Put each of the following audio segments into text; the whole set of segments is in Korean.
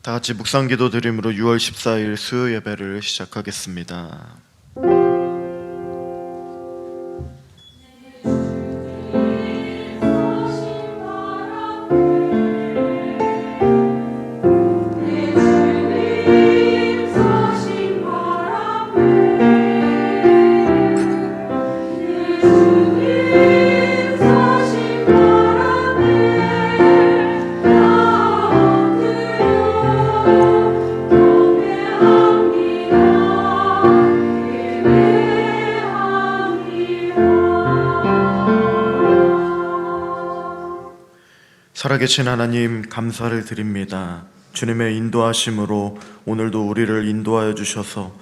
다 같이 묵상기도 드림으로 6월 14일 수요 예배를 시작하겠습니다. 살아계신 하나님, 감사를 드립니다. 주님의 인도하심으로 오늘도 우리를 인도하여 주셔서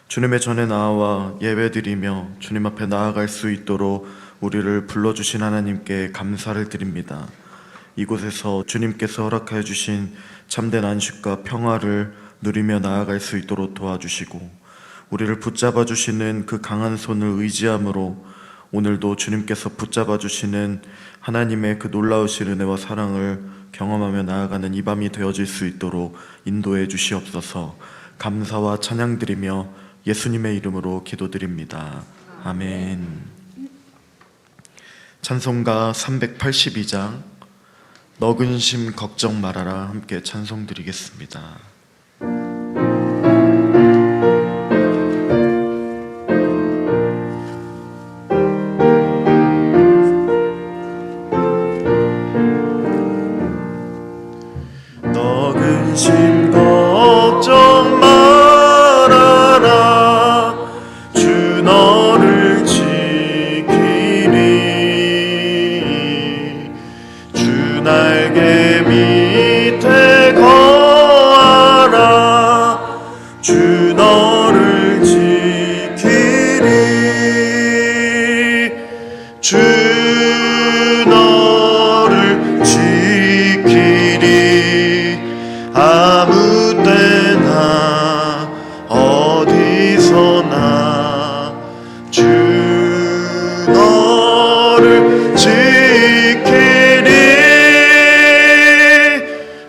주님의 전에 나와 예배드리며 주님 앞에 나아갈 수 있도록 우리를 불러주신 하나님께 감사를 드립니다. 이곳에서 주님께서 허락하여 주신 참된 안식과 평화를 누리며 나아갈 수 있도록 도와주시고 우리를 붙잡아 주시는 그 강한 손을 의지함으로 오늘도 주님께서 붙잡아 주시는 하나님의 그 놀라우신 은혜와 사랑을 경험하며 나아가는 이 밤이 되어질 수 있도록 인도해 주시옵소서. 감사와 찬양드리며 예수님의 이름으로 기도드립니다. 아멘. 찬송가 382장 너 근심 걱정 말아라 함께 찬송드리겠습니다. 근심 걱정 말아라 주 너를 지키리 주 날개 밑에 거하라 주 너를 지키리 주 너를 지키리 아무 때나 어디서나 주 너를 지키리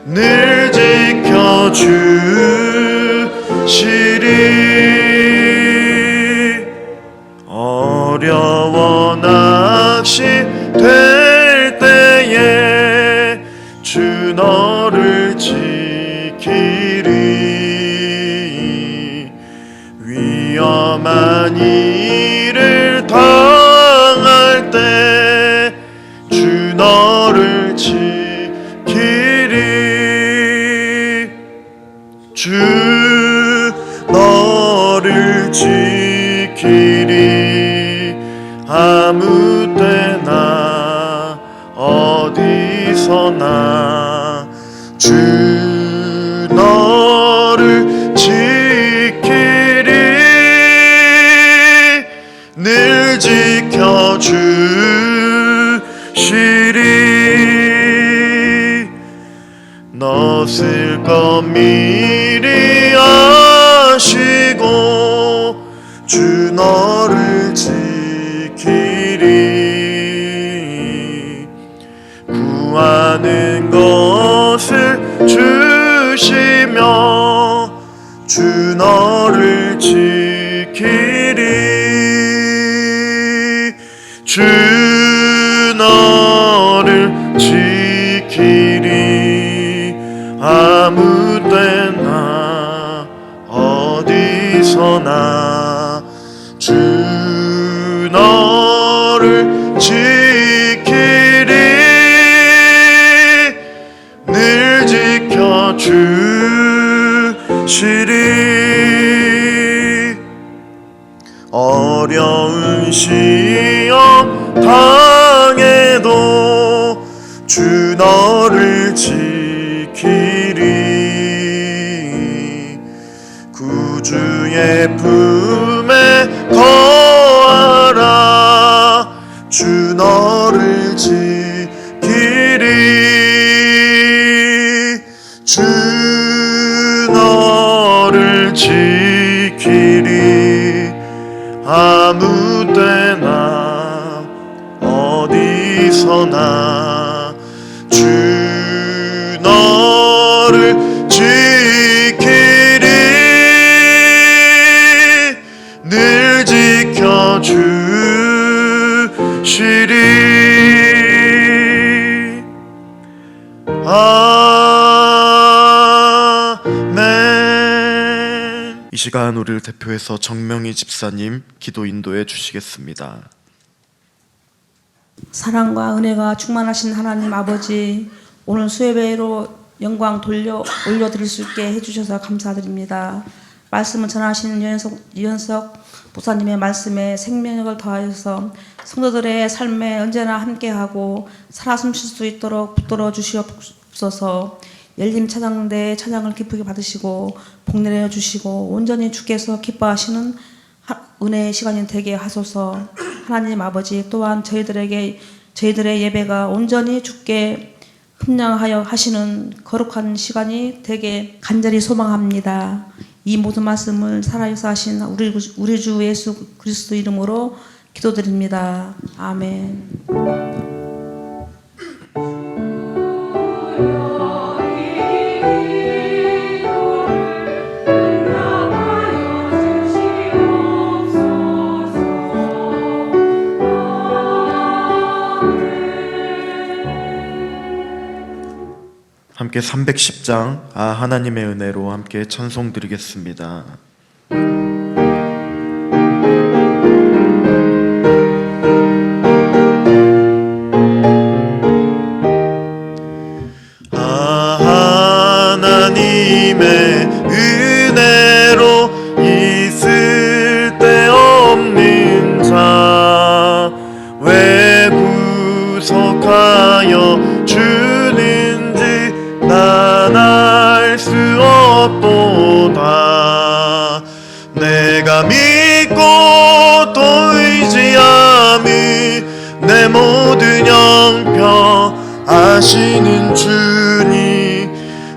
늘 지켜주시리 어려워 낚시될 때에 주 너를 지키리 위험한 일을 당할 때 주 너를 지키리 주 너를 지키리 아무 때나 어디서나 주 너를 지키리 늘 지켜주시리 너 쓸 것 미리 아시고 주 너를 지키리 구하는 것을 주시며 주 너를 지키리 주 너를 지키리 아무 때나 어디서나 주 너를 지키리 늘 지켜주시리 어려운 시험 당해도 주 너를 지키리 구주의 품에 거하라 주 너를 지키리 주 너를 지키리 아무 때나 어디서나 주 너를 지키리 이 시간 우리를 대표해서 정명희 집사님 기도 인도해 주시겠습니다. 사랑과 은혜가 충만하신 하나님 아버지, 오늘 수예배로 영광 올려드릴 수 있게 해주셔서 감사드립니다. 말씀을 전하시는 이현석 목사님의 말씀에 생명력을 더하여서 성도들의 삶에 언제나 함께하고 살아 숨쉴 수 있도록 붙들어 주시옵소서. 열림 찬양대 찬양을 기쁘게 받으시고 복내려 주시고 온전히 주께서 기뻐하시는 은혜의 시간이 되게 하소서. 하나님 아버지, 또한 저희들의 예배가 온전히 주께 흠양하여 하시는 거룩한 시간이 되게 간절히 소망합니다. 이 모든 말씀을 살아서 하신 우리 주 예수 그리스도 이름으로 기도드립니다. 아멘. 함께 310장 하나님의 은혜로 함께 찬송 드리겠습니다. 하나님의 은혜로 있을 데 없는 자 왜 구속하여 주는지 난 알 수 없도다. 내가 믿고 또 의지함은 내 모든 형편 아시는 주니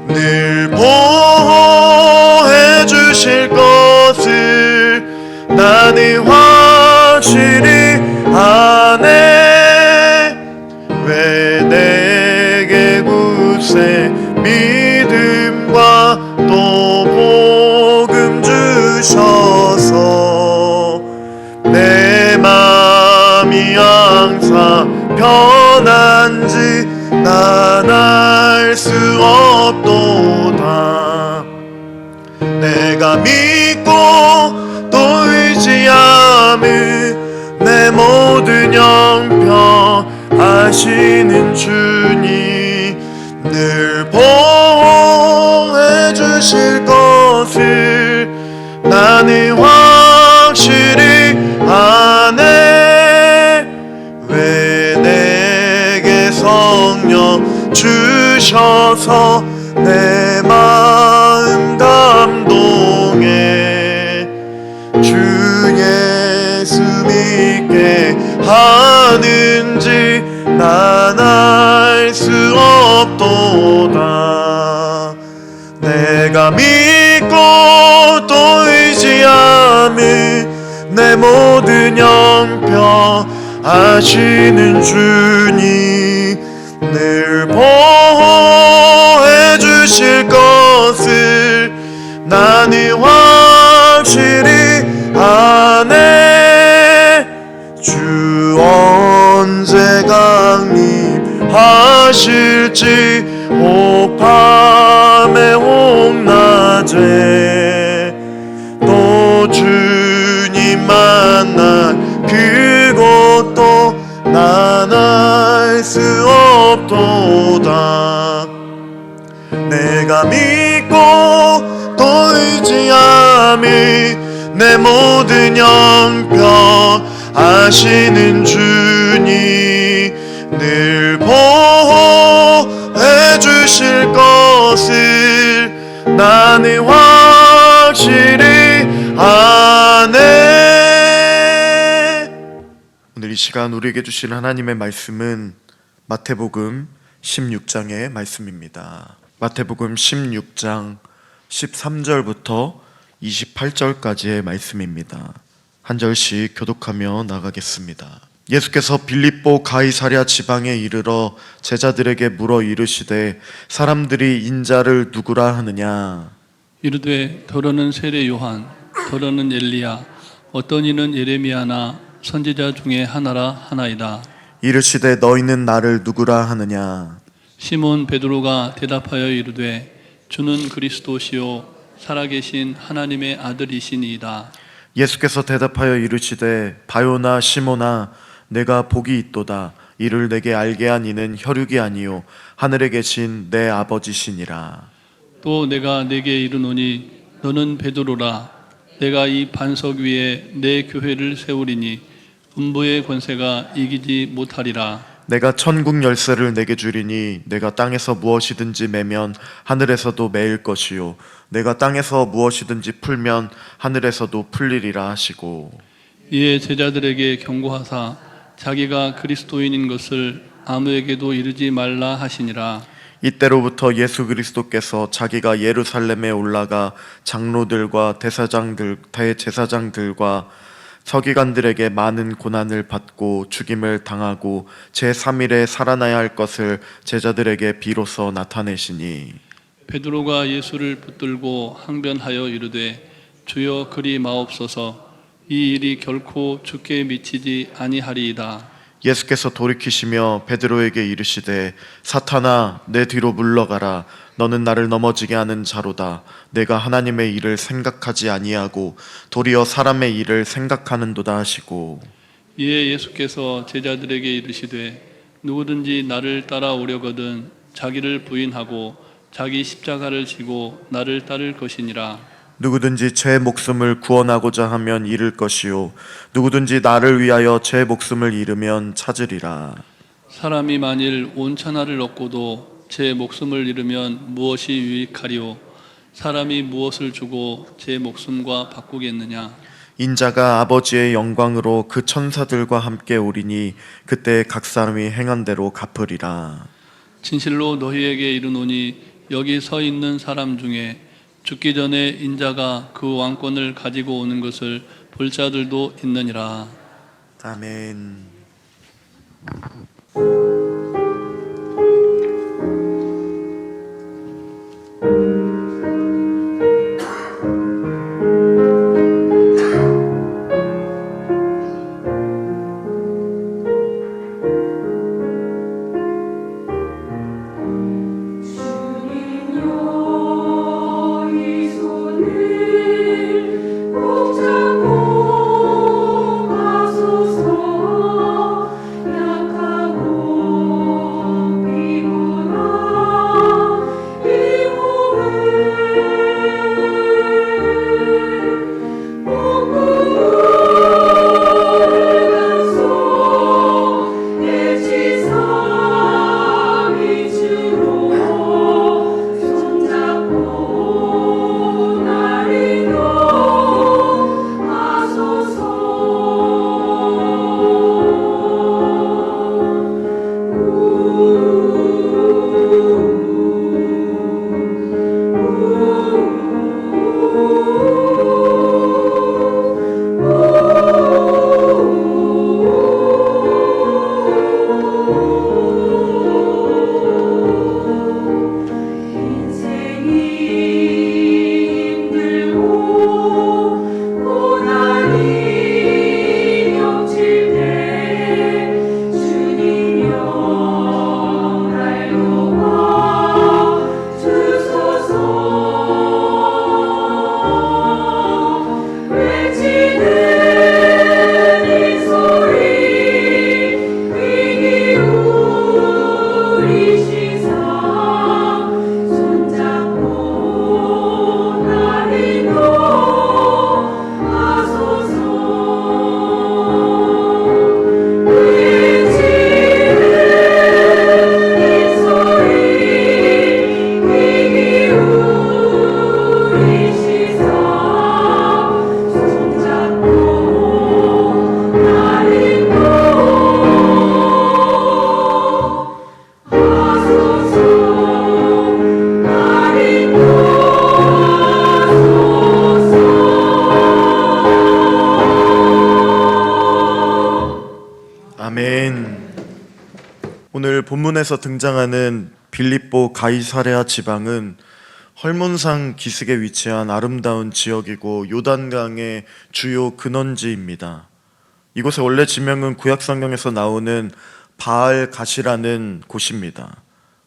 늘 보호해 주실 것을 나는 확실히 아네. 왜 내게 굳세 믿음과 또 복음 주셔서 내 맘이 항상 편한지 난 알 수 없도다. 내가 믿고 또 의지함은 내 모든 형편 아시는 주니 늘 보호해 주실 것을 나는 확실히 아네. 왜 내게 성령 주셔서 내 마음 감동해 주 예수 믿게 하는지 난 알 수 없도다. 내가 믿고 또 의지함은 내 모든 형편 아시는 주니 늘 보호해 주실 것을 나는 확실히 아네. 주 언제 강림하실지 혹밤에 혹낮에 또 주님 만날 그것도 난 알 수 없도다. 내가 믿고 또 의지함이 내 모든 형편 아시는 주니 늘 보호해 주실 것을 나는 확실히 아네. 오늘 이 시간 우리에게 주신 하나님의 말씀은 마태복음 16장의 말씀입니다. 마태복음 16장 13절부터 28절까지의 말씀입니다. 한 절씩 교독하며 나가겠습니다. 예수께서 빌립보 가이사랴 지방에 이르러 제자들에게 물어 이르시되 사람들이 인자를 누구라 하느냐. 이르되 더러는 세례 요한, 더러는 엘리야, 어떤 이는 예레미야나 선지자 중에 하나라 하나이다. 이르시되 너희는 나를 누구라 하느냐. 시몬 베드로가 대답하여 이르되 주는 그리스도시요 살아계신 하나님의 아들이시니이다. 예수께서 대답하여 이르시되 바요나 시모나 내가 복이 있도다. 이를 내게 알게 한 이는 혈육이 아니요 하늘에 계신 내 아버지시니라. 또 내가 내게 이르노니 너는 베드로라. 내가 이 반석 위에 내 교회를 세우리니 음부의 권세가 이기지 못하리라. 내가 천국 열쇠를 내게 주리니 내가 땅에서 무엇이든지 매면 하늘에서도 매일 것이요 내가 땅에서 무엇이든지 풀면 하늘에서도 풀리리라 하시고 이에 제자들에게 경고하사 자기가 그리스도인인 것을 아무에게도 이르지 말라 하시니라. 이때로부터 예수 그리스도께서 자기가 예루살렘에 올라가 장로들과 대제사장들과 서기관들에게 많은 고난을 받고 죽임을 당하고 제3일에 살아나야 할 것을 제자들에게 비로소 나타내시니 베드로가 예수를 붙들고 항변하여 이르되 주여 그리 마옵소서. 이 일이 결코 주께 미치지 아니하리이다. 예수께서 돌이키시며 베드로에게 이르시되 사탄아 내 뒤로 물러가라. 너는 나를 넘어지게 하는 자로다. 내가 하나님의 일을 생각하지 아니하고 도리어 사람의 일을 생각하는도다 하시고 이에 예수께서 제자들에게 이르시되 누구든지 나를 따라오려거든 자기를 부인하고 자기 십자가를 지고 나를 따를 것이니라. 누구든지 제 목숨을 구원하고자 하면 잃을 것이요 누구든지 나를 위하여 제 목숨을 잃으면 찾으리라. 사람이 만일 온 천하를 얻고도 제 목숨을 잃으면 무엇이 유익하리요? 사람이 무엇을 주고 제 목숨과 바꾸겠느냐? 인자가 아버지의 영광으로 그 천사들과 함께 오리니 그때 각 사람이 행한 대로 갚으리라. 진실로 너희에게 이르노니 여기 서 있는 사람 중에 죽기 전에 인자가 그 왕권을 가지고 오는 것을 볼 자들도 있느니라. 아멘. 아멘. 오늘 본문에서 등장하는 빌립보 가이사랴 지방은 헐몬산 기슭에 위치한 아름다운 지역이고 요단강의 주요 근원지입니다. 이곳의 원래 지명은 구약 성경에서 나오는 바알 갓이라는 곳입니다.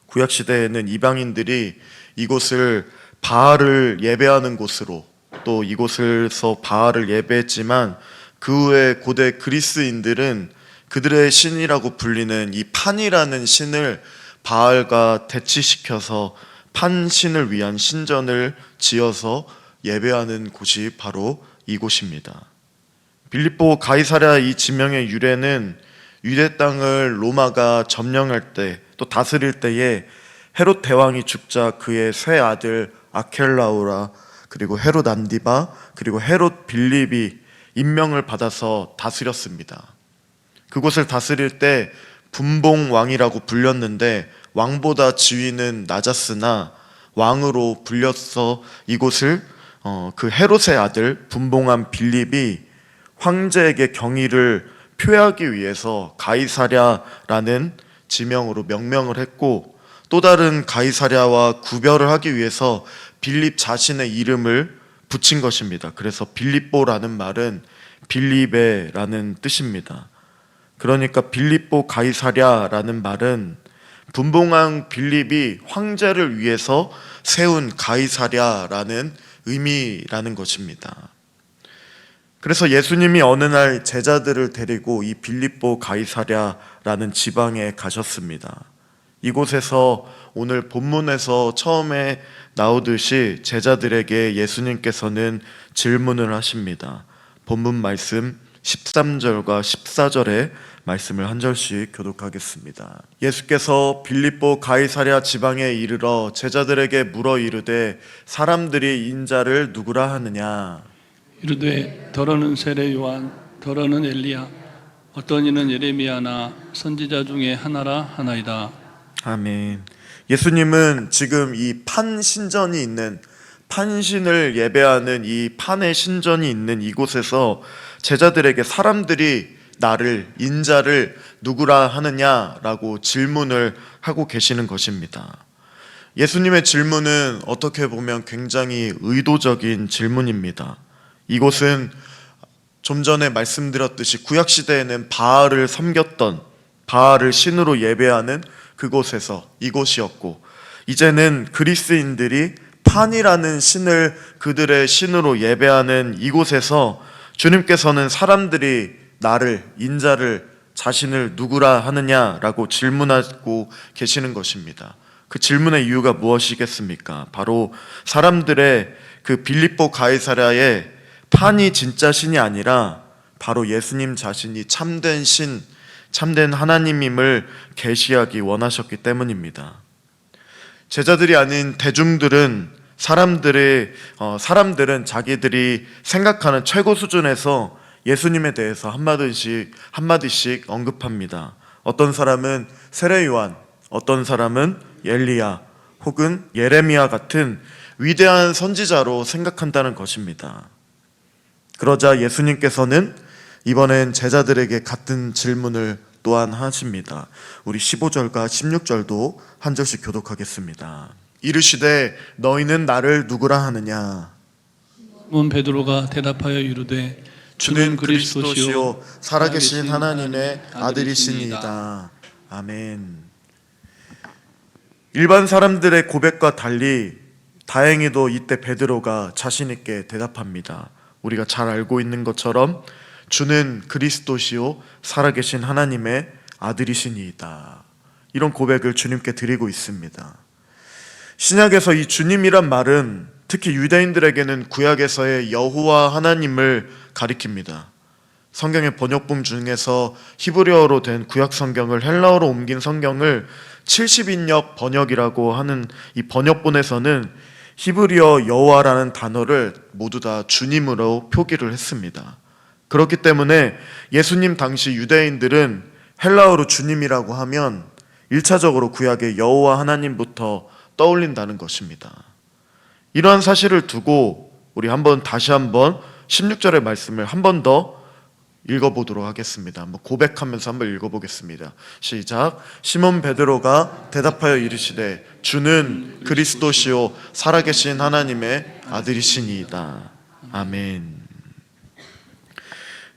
구약 시대에는 이방인들이 이곳을 바알을 예배하는 곳으로, 또 이곳에서 바알을 예배했지만 그 후에 고대 그리스인들은 그들의 신이라고 불리는 이 판이라는 신을 바알과 대치시켜서 판신을 위한 신전을 지어서 예배하는 곳이 바로 이곳입니다. 빌립보 가이사랴 이 지명의 유래는 유대 땅을 로마가 점령할 때, 또 다스릴 때에 헤롯 대왕이 죽자 그의 세 아들 아켈라우라, 그리고 헤롯 안디바, 그리고 헤롯 빌립이 임명을 받아서 다스렸습니다. 그곳을 다스릴 때 분봉왕이라고 불렸는데 왕보다 지위는 낮았으나 왕으로 불려서 이곳을 그 헤롯의 아들 분봉왕 빌립이 황제에게 경의를 표하기 위해서 가이사랴라는 지명으로 명명을 했고, 또 다른 가이사랴와 구별을 하기 위해서 빌립 자신의 이름을 붙인 것입니다. 그래서 빌립보라는 말은 빌립에라는 뜻입니다. 그러니까 빌립보 가이사랴라는 말은 분봉왕 빌립이 황제를 위해서 세운 가이사랴라는 의미라는 것입니다. 그래서 예수님이 어느 날 제자들을 데리고 이 빌립보 가이사랴라는 지방에 가셨습니다. 이곳에서 오늘 본문에서 처음에 나오듯이 제자들에게 예수님께서는 질문을 하십니다. 본문 말씀 13절과 14절의 말씀을 한 절씩 교독하겠습니다. 예수께서 빌립보 가이사랴 지방에 이르러 제자들에게 물어 이르되 사람들이 인자를 누구라 하느냐? 이르되 더러는 세례 요한, 더러는 엘리야, 어떤 이는 예레미야나 선지자 중에 하나라 하나이다. 아멘. 예수님은 지금 이 판신전이 있는, 판신을 예배하는 이 판의 신전이 있는 이곳에서 제자들에게 사람들이 나를, 인자를 누구라 하느냐라고 질문을 하고 계시는 것입니다. 예수님의 질문은 어떻게 보면 굉장히 의도적인 질문입니다. 이곳은 좀 전에 말씀드렸듯이 구약시대에는 바알을 섬겼던, 바알을 신으로 예배하는 그곳에서, 이곳이었고, 이제는 그리스인들이 판이라는 신을 그들의 신으로 예배하는 이곳에서 주님께서는 사람들이 나를, 인자를, 자신을 누구라 하느냐라고 질문하고 계시는 것입니다. 그 질문의 이유가 무엇이겠습니까? 바로 사람들의 그 빌립보 가이사랴의 판이 진짜 신이 아니라 바로 예수님 자신이 참된 신, 참된 하나님임을 계시하기 원하셨기 때문입니다. 제자들이 아닌 대중들은 사람들은 자기들이 생각하는 최고 수준에서 예수님에 대해서 한마디씩 언급합니다. 어떤 사람은 세례 요한, 어떤 사람은 엘리야 혹은 예레미야 같은 위대한 선지자로 생각한다는 것입니다. 그러자 예수님께서는 이번엔 제자들에게 같은 질문을 또한 하십니다. 우리 15절과 16절도 한 절씩 교독하겠습니다. 이르시되 너희는 나를 누구라 하느냐? 시몬 베드로가 대답하여 이르되 주는 그리스도시요 살아계신 하나님의 아들이시니이다. 아멘. 일반 사람들의 고백과 달리 다행히도 이때 베드로가 자신 있게 대답합니다. 우리가 잘 알고 있는 것처럼 주는 그리스도시요 살아계신 하나님의 아들이시니이다. 이런 고백을 주님께 드리고 있습니다. 신약에서 이 주님이란 말은 특히 유대인들에게는 구약에서의 여호와 하나님을 가리킵니다. 성경의 번역본 중에서 히브리어로 된 구약 성경을 헬라어로 옮긴 성경을 70인역 번역이라고 하는 이 번역본에서는 히브리어 여호와라는 단어를 모두 다 주님으로 표기를 했습니다. 그렇기 때문에 예수님 당시 유대인들은 헬라어로 주님이라고 하면 1차적으로 구약의 여호와 하나님부터 떠올린다는 것입니다. 이러한 사실을 두고 우리 다시 한번 16절의 말씀을 한 번 더 읽어보도록 하겠습니다. 한번 고백하면서 한번 읽어보겠습니다. 시작. 시몬 베드로가 대답하여 이르시되 주는 그리스도시요 살아계신 하나님의 아들이시니이다. 아멘.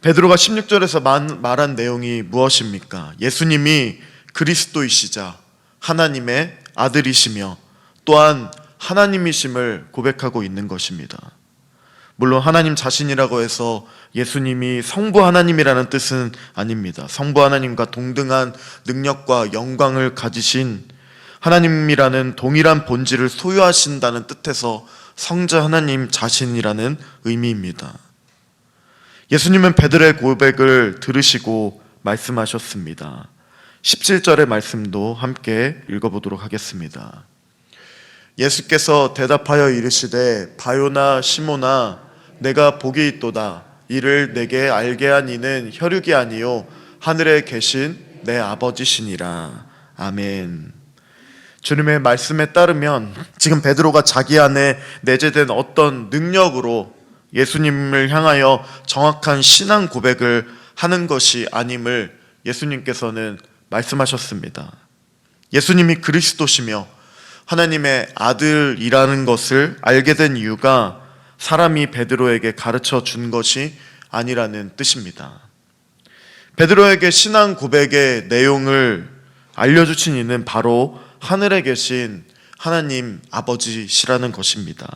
베드로가 16절에서 말한 내용이 무엇입니까? 예수님이 그리스도이시자 하나님의 아들이시며 또한 하나님이심을 고백하고 있는 것입니다. 물론 하나님 자신이라고 해서 예수님이 성부 하나님이라는 뜻은 아닙니다. 성부 하나님과 동등한 능력과 영광을 가지신 하나님이라는 동일한 본질을 소유하신다는 뜻에서 성자 하나님 자신이라는 의미입니다. 예수님은 베드로의 고백을 들으시고 말씀하셨습니다. 17절의 말씀도 함께 읽어보도록 하겠습니다. 예수께서 대답하여 이르시되 바요나 시몬아 내가 복이 있도다. 이를 내게 알게 한 이는 혈육이 아니요 하늘에 계신 내 아버지시니라. 아멘. 주님의 말씀에 따르면 지금 베드로가 자기 안에 내재된 어떤 능력으로 예수님을 향하여 정확한 신앙 고백을 하는 것이 아님을 예수님께서는 말씀하셨습니다. 예수님이 그리스도시며 하나님의 아들이라는 것을 알게 된 이유가 사람이 베드로에게 가르쳐 준 것이 아니라는 뜻입니다. 베드로에게 신앙 고백의 내용을 알려주신 이는 바로 하늘에 계신 하나님 아버지시라는 것입니다.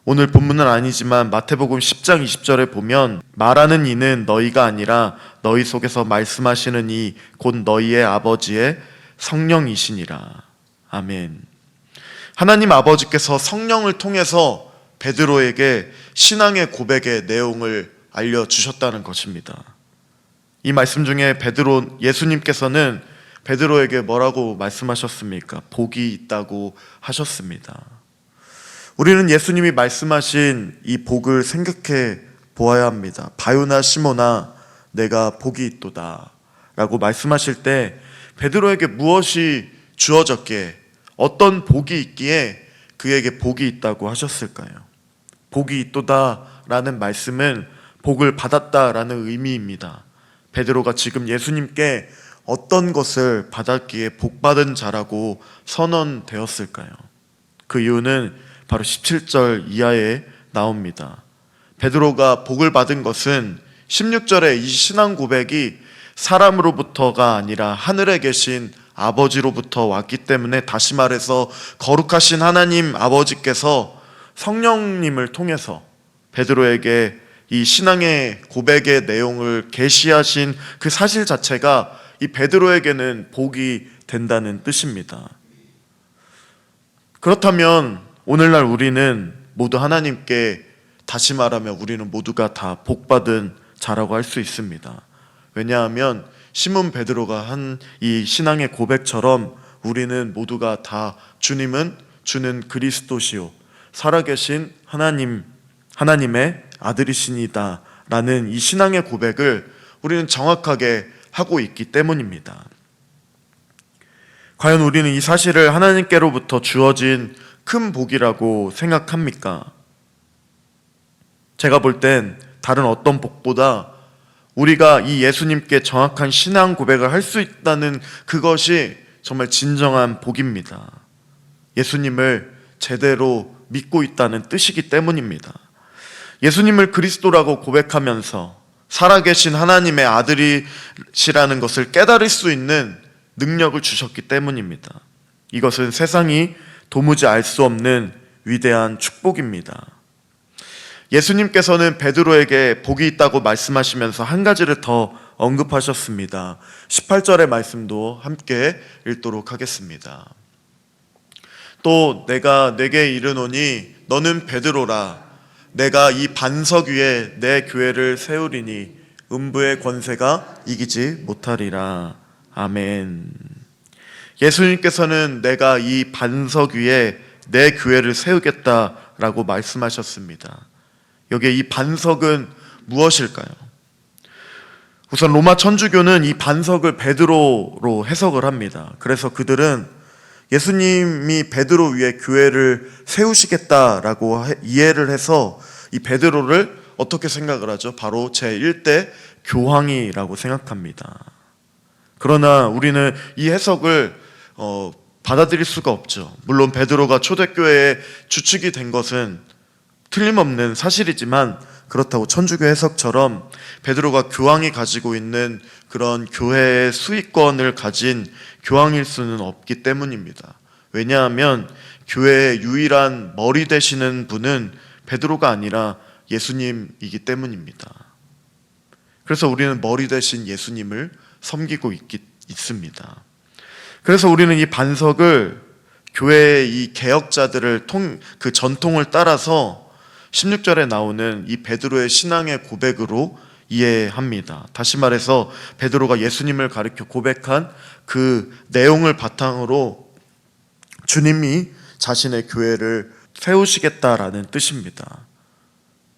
오늘 본문은 아니지만 마태복음 10장 20절에 보면 말하는 이는 너희가 아니라 너희 속에서 말씀하시는 이 곧 너희의 아버지의 성령이시니라. 아멘. 하나님 아버지께서 성령을 통해서 베드로에게 신앙의 고백의 내용을 알려주셨다는 것입니다. 이 말씀 중에 예수님께서는 베드로에게 뭐라고 말씀하셨습니까? 복이 있다고 하셨습니다. 우리는 예수님이 말씀하신 이 복을 생각해 보아야 합니다. 바요나 시몬아 내가 복이 있도다 라고 말씀하실 때 베드로에게 무엇이 주어졌기에 어떤 복이 있기에 그에게 복이 있다고 하셨을까요? 복이 있도다 라는 말씀은 복을 받았다라는 의미입니다. 베드로가 지금 예수님께 어떤 것을 받았기에 복받은 자라고 선언되었을까요? 그 이유는 바로 17절 이하에 나옵니다. 베드로가 복을 받은 것은 16절의 이 신앙 고백이 사람으로부터가 아니라 하늘에 계신 아버지로부터 왔기 때문에, 다시 말해서 거룩하신 하나님 아버지께서 성령님을 통해서 베드로에게 이 신앙의 고백의 내용을 계시하신 그 사실 자체가 이 베드로에게는 복이 된다는 뜻입니다. 그렇다면 오늘날 우리는 모두 하나님께, 다시 말하면 우리는 모두가 다 복받은 자라고 할 수 있습니다. 왜냐하면 시몬 베드로가 한 이 신앙의 고백처럼 우리는 모두가 다 주는 그리스도시요 살아계신 하나님의 아들이시니다 라는 이 신앙의 고백을 우리는 정확하게 하고 있기 때문입니다. 과연 우리는 이 사실을 하나님께로부터 주어진 큰 복이라고 생각합니까? 제가 볼 땐 다른 어떤 복보다 우리가 이 예수님께 정확한 신앙 고백을 할 수 있다는 그것이 정말 진정한 복입니다. 예수님을 제대로 믿고 있다는 뜻이기 때문입니다. 예수님을 그리스도라고 고백하면서 살아계신 하나님의 아들이시라는 것을 깨달을 수 있는 능력을 주셨기 때문입니다. 이것은 세상이 도무지 알 수 없는 위대한 축복입니다. 예수님께서는 베드로에게 복이 있다고 말씀하시면서 한 가지를 더 언급하셨습니다. 18절의 말씀도 함께 읽도록 하겠습니다. 또 내가 내게 이르노니 너는 베드로라. 내가 이 반석 위에 내 교회를 세우리니 음부의 권세가 이기지 못하리라. 아멘. 예수님께서는 내가 이 반석 위에 내 교회를 세우겠다라고 말씀하셨습니다. 여기에 이 반석은 무엇일까요? 우선 로마 천주교는 이 반석을 베드로로 해석을 합니다. 그래서 그들은 예수님이 베드로 위에 교회를 세우시겠다라고 이해를 해서 이 베드로를 어떻게 생각을 하죠? 바로 제1대 교황이라고 생각합니다. 그러나 우리는 이 해석을 받아들일 수가 없죠. 물론 베드로가 초대교회의 주축이 된 것은 틀림없는 사실이지만, 그렇다고 천주교 해석처럼 베드로가 교황이 가지고 있는 그런 교회의 수익권을 가진 교황일 수는 없기 때문입니다. 왜냐하면 교회의 유일한 머리 되시는 분은 베드로가 아니라 예수님이기 때문입니다. 그래서 우리는 머리 되신 예수님을 섬기고 있습니다. 그래서 우리는 이 반석을 교회의 이 개혁자들을 그 전통을 따라서 16절에 나오는 이 베드로의 신앙의 고백으로 이해합니다. 다시 말해서 베드로가 예수님을 가리켜 고백한 그 내용을 바탕으로 주님이 자신의 교회를 세우시겠다라는 뜻입니다.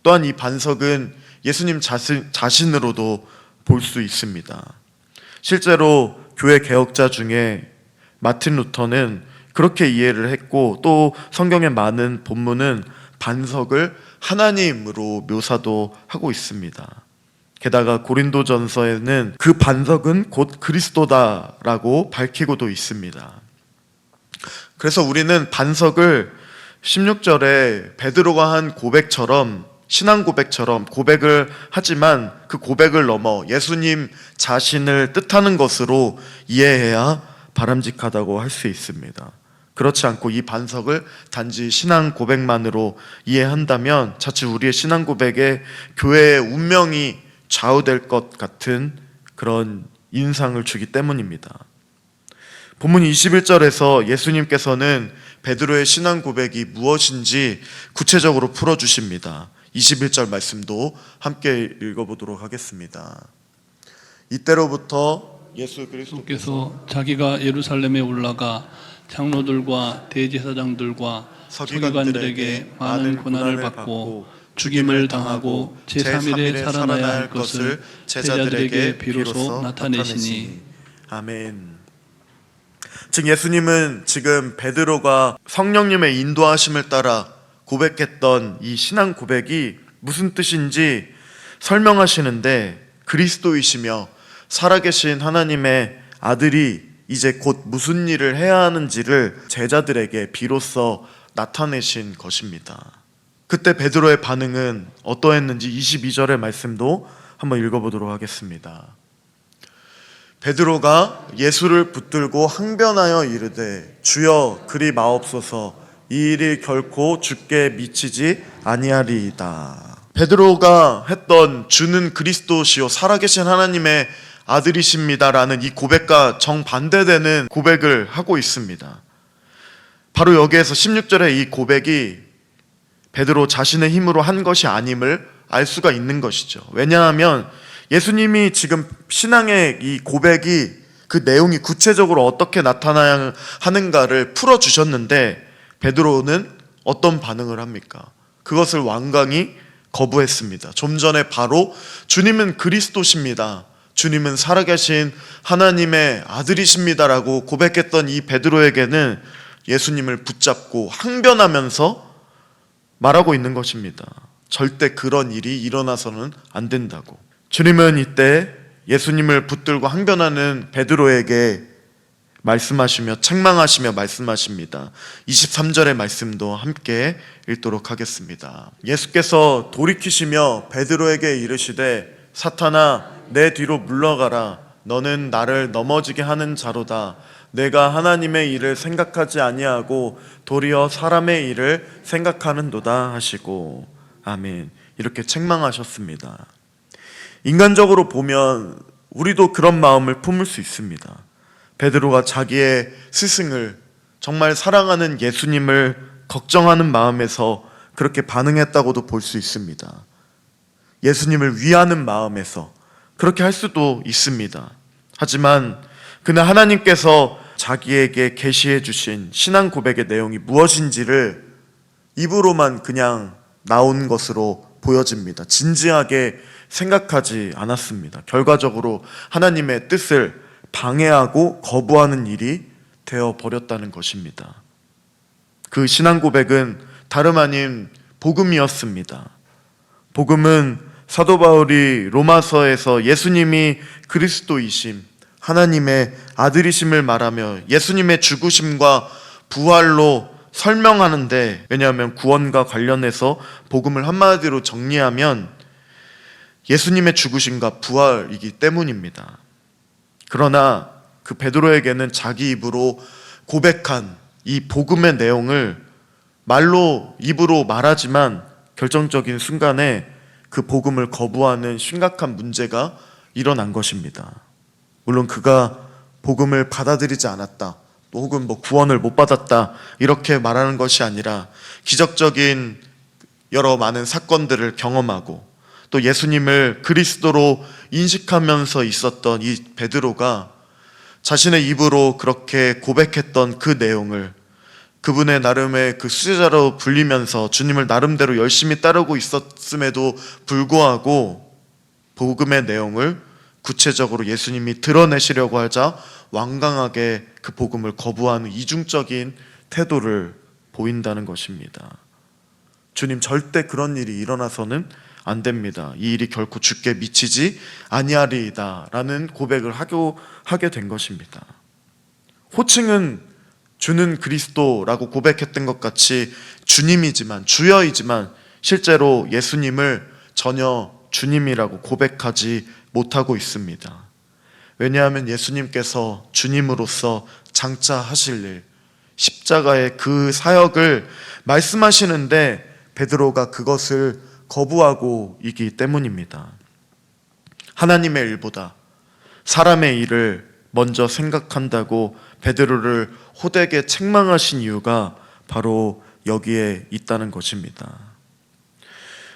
또한 이 반석은 예수님 자신으로도 볼 수 있습니다. 실제로 교회 개혁자 중에 마틴 루터는 그렇게 이해를 했고, 또 성경의 많은 본문은 반석을 하나님으로 묘사도 하고 있습니다. 게다가 고린도전서에는 그 반석은 곧 그리스도다라고 밝히고도 있습니다. 그래서 우리는 반석을 16절에 베드로가 한 고백처럼, 신앙 고백처럼 고백을 하지만 그 고백을 넘어 예수님 자신을 뜻하는 것으로 이해해야 바람직하다고 할 수 있습니다. 그렇지 않고 이 반석을 단지 신앙 고백만으로 이해한다면 자칫 우리의 신앙 고백에 교회의 운명이 좌우될 것 같은 그런 인상을 주기 때문입니다. 본문 21절에서 예수님께서는 베드로의 신앙 고백이 무엇인지 구체적으로 풀어주십니다. 21절 말씀도 함께 읽어보도록 하겠습니다. 이때로부터 예수 그리스도께서 자기가 예루살렘에 올라가 장로들과 대제사장들과 서기관들에게 많은 고난을 받고 죽임을 당하고 제3일에 살아나야 할 것을 제자들에게 비로소 나타내시니. 아멘. 즉 예수님은 지금 베드로가 성령님의 인도하심을 따라 고백했던 이 신앙 고백이 무슨 뜻인지 설명하시는데, 그리스도이시며 살아계신 하나님의 아들이 이제 곧 무슨 일을 해야 하는지를 제자들에게 비로소 나타내신 것입니다. 그때 베드로의 반응은 어떠했는지 22절의 말씀도 한번 읽어보도록 하겠습니다. 베드로가 예수를 붙들고 항변하여 이르되 주여 그리 마옵소서, 이 일이 결코 주께 미치지 아니하리이다. 베드로가 했던 주는 그리스도시요 살아계신 하나님의 아들이십니다라는 이 고백과 정반대되는 고백을 하고 있습니다. 바로 여기에서 16절의 이 고백이 베드로 자신의 힘으로 한 것이 아님을 알 수가 있는 것이죠. 왜냐하면 예수님이 지금 신앙의 이 고백이 그 내용이 구체적으로 어떻게 나타나야 하는가를 풀어주셨는데 베드로는 어떤 반응을 합니까? 그것을 완강히 거부했습니다. 좀 전에 바로 주님은 그리스도십니다, 주님은 살아계신 하나님의 아들이십니다라고 고백했던 이 베드로에게는 예수님을 붙잡고 항변하면서 말하고 있는 것입니다. 절대 그런 일이 일어나서는 안 된다고. 주님은 이때 예수님을 붙들고 항변하는 베드로에게 말씀하시며 책망하시며 말씀하십니다. 23절의 말씀도 함께 읽도록 하겠습니다. 예수께서 돌이키시며 베드로에게 이르시되 사탄아 내 뒤로 물러가라, 너는 나를 넘어지게 하는 자로다. 내가 하나님의 일을 생각하지 아니하고 도리어 사람의 일을 생각하는도다 하시고. 아멘. 이렇게 책망하셨습니다. 인간적으로 보면 우리도 그런 마음을 품을 수 있습니다. 베드로가 자기의 스승을, 정말 사랑하는 예수님을 걱정하는 마음에서 그렇게 반응했다고도 볼 수 있습니다. 예수님을 위하는 마음에서 그렇게 할 수도 있습니다. 하지만 그는 하나님께서 자기에게 계시해 주신 신앙 고백의 내용이 무엇인지를 입으로만 그냥 나온 것으로 보여집니다. 진지하게 생각하지 않았습니다. 결과적으로 하나님의 뜻을 방해하고 거부하는 일이 되어버렸다는 것입니다. 그 신앙 고백은 다름 아닌 복음이었습니다. 복음은 사도 바울이 로마서에서 예수님이 그리스도이심, 하나님의 아들이심을 말하며 예수님의 죽으심과 부활로 설명하는데, 왜냐하면 구원과 관련해서 복음을 한마디로 정리하면 예수님의 죽으심과 부활이기 때문입니다. 그러나 그 베드로에게는 자기 입으로 고백한 이 복음의 내용을 말로 입으로 말하지만 결정적인 순간에 그 복음을 거부하는 심각한 문제가 일어난 것입니다. 물론 그가 복음을 받아들이지 않았다, 또 혹은 구원을 못 받았다 이렇게 말하는 것이 아니라 기적적인 여러 많은 사건들을 경험하고 또 예수님을 그리스도로 인식하면서 있었던 이 베드로가 자신의 입으로 그렇게 고백했던 그 내용을 그분의 나름의 그 수제자로 불리면서 주님을 나름대로 열심히 따르고 있었음에도 불구하고 복음의 내용을 구체적으로 예수님이 드러내시려고 하자 완강하게 그 복음을 거부하는 이중적인 태도를 보인다는 것입니다. 주님, 절대 그런 일이 일어나서는 안 됩니다. 이 일이 결코 주께 미치지 아니하리이다 라는 고백을 하게 된 것입니다. 호칭은 주는 그리스도라고 고백했던 것 같이 주님이지만, 주여이지만 실제로 예수님을 전혀 주님이라고 고백하지 못하고 있습니다. 왜냐하면 예수님께서 주님으로서 장차하실 일, 십자가의 그 사역을 말씀하시는데 베드로가 그것을 거부하고 있기 때문입니다. 하나님의 일보다 사람의 일을 먼저 생각한다고 베드로를 호되게 책망하신 이유가 바로 여기에 있다는 것입니다.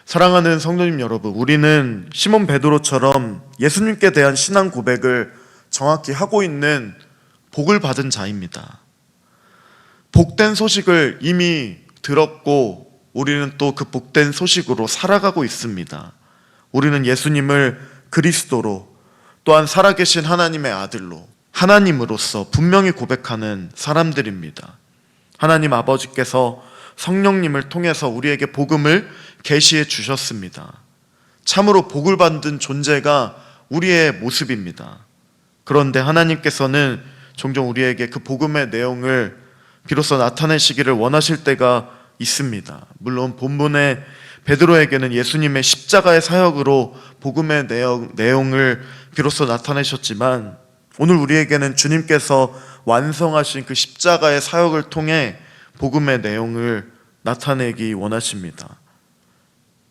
사랑하는 성도님 여러분, 우리는 시몬 베드로처럼 예수님께 대한 신앙 고백을 정확히 하고 있는 복을 받은 자입니다. 복된 소식을 이미 들었고 우리는 또 그 복된 소식으로 살아가고 있습니다. 우리는 예수님을 그리스도로, 또한 살아계신 하나님의 아들로, 하나님으로서 분명히 고백하는 사람들입니다. 하나님 아버지께서 성령님을 통해서 우리에게 복음을 계시해 주셨습니다. 참으로 복을 받은 존재가 우리의 모습입니다. 그런데 하나님께서는 종종 우리에게 그 복음의 내용을 비로소 나타내시기를 원하실 때가 있습니다. 물론 본문의 베드로에게는 예수님의 십자가의 사역으로 복음의 내용을 비로소 나타내셨지만 오늘 우리에게는 주님께서 완성하신 그 십자가의 사역을 통해 복음의 내용을 나타내기 원하십니다.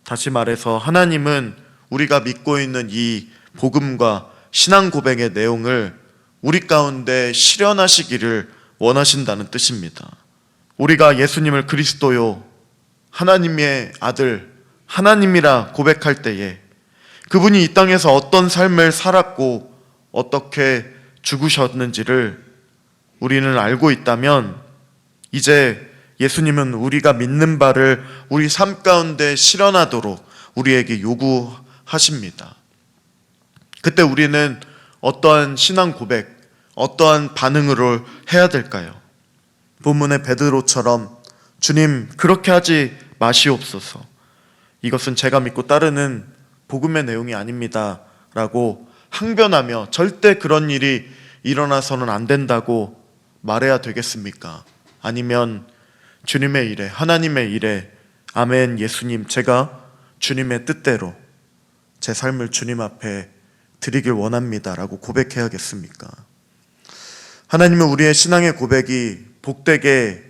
다시 말해서 하나님은 우리가 믿고 있는 이 복음과 신앙 고백의 내용을 우리 가운데 실현하시기를 원하신다는 뜻입니다. 우리가 예수님을 그리스도요, 하나님의 아들, 하나님이라 고백할 때에 그분이 이 땅에서 어떤 삶을 살았고 어떻게 죽으셨는지를 우리는 알고 있다면 이제 예수님은 우리가 믿는 바를 우리 삶 가운데 실현하도록 우리에게 요구하십니다. 그때 우리는 어떠한 신앙 고백, 어떠한 반응을 해야 될까요? 본문의 베드로처럼 주님, 그렇게 하지 마시옵소서. 이것은 제가 믿고 따르는 복음의 내용이 아닙니다 라고 항변하며 절대 그런 일이 일어나서는 안 된다고 말해야 되겠습니까? 아니면 주님의 일에, 하나님의 일에 아멘 예수님, 제가 주님의 뜻대로 제 삶을 주님 앞에 드리길 원합니다 라고 고백해야겠습니까? 하나님은 우리의 신앙의 고백이 복되게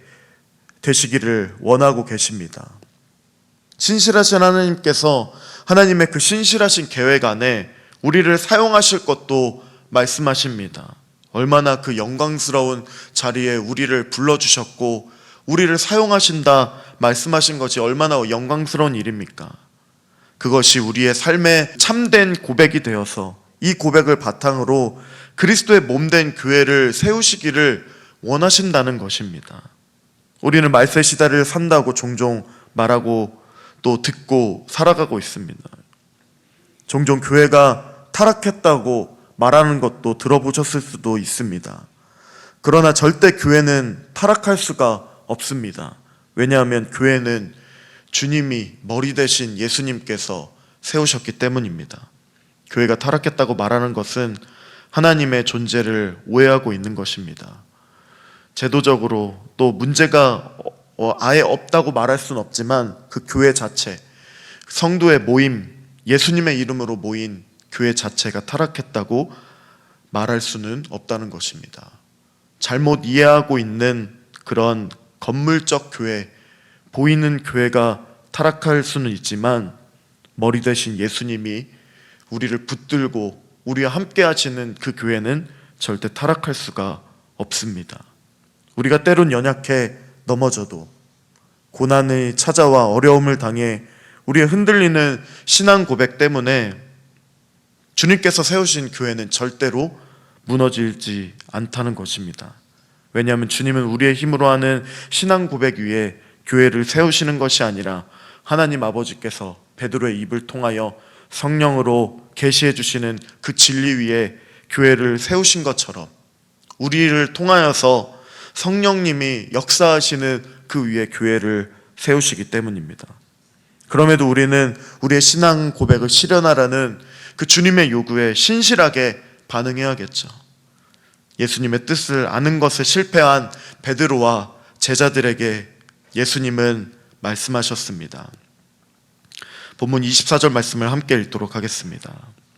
되시기를 원하고 계십니다. 신실하신 하나님께서 하나님의 그 신실하신 계획 안에 우리를 사용하실 것도 말씀하십니다. 얼마나 그 영광스러운 자리에 우리를 불러주셨고 우리를 사용하신다 말씀하신 것이 얼마나 영광스러운 일입니까? 그것이 우리의 삶의 참된 고백이 되어서 이 고백을 바탕으로 그리스도의 몸된 교회를 세우시기를 원하신다는 것입니다. 우리는 말세 시대를 산다고 종종 말하고 또 듣고 살아가고 있습니다. 종종 교회가 타락했다고 말하는 것도 들어보셨을 수도 있습니다. 그러나 절대 교회는 타락할 수가 없습니다. 왜냐하면 교회는 주님이 머리 대신 예수님께서 세우셨기 때문입니다. 교회가 타락했다고 말하는 것은 하나님의 존재를 오해하고 있는 것입니다. 제도적으로 또 문제가 아예 없다고 말할 수는 없지만 그 교회 자체, 성도의 모임, 예수님의 이름으로 모인 교회 자체가 타락했다고 말할 수는 없다는 것입니다. 잘못 이해하고 있는 그런 건물적 교회, 보이는 교회가 타락할 수는 있지만 머리 대신 예수님이 우리를 붙들고 우리와 함께 하시는 그 교회는 절대 타락할 수가 없습니다. 우리가 때론 연약해 넘어져도, 고난이 찾아와 어려움을 당해 우리의 흔들리는 신앙 고백 때문에 주님께서 세우신 교회는 절대로 무너지지 않다는 것입니다. 왜냐하면 주님은 우리의 힘으로 하는 신앙 고백 위에 교회를 세우시는 것이 아니라 하나님 아버지께서 베드로의 입을 통하여 성령으로 계시해 주시는 그 진리 위에 교회를 세우신 것처럼 우리를 통하여서 성령님이 역사하시는 그 위에 교회를 세우시기 때문입니다. 그럼에도 우리는 우리의 신앙 고백을 실현하라는 그 주님의 요구에 신실하게 반응해야겠죠. 예수님의 뜻을 아는 것에 실패한 베드로와 제자들에게 예수님은 말씀하셨습니다. 본문 24절 말씀을 함께 읽도록 하겠습니다.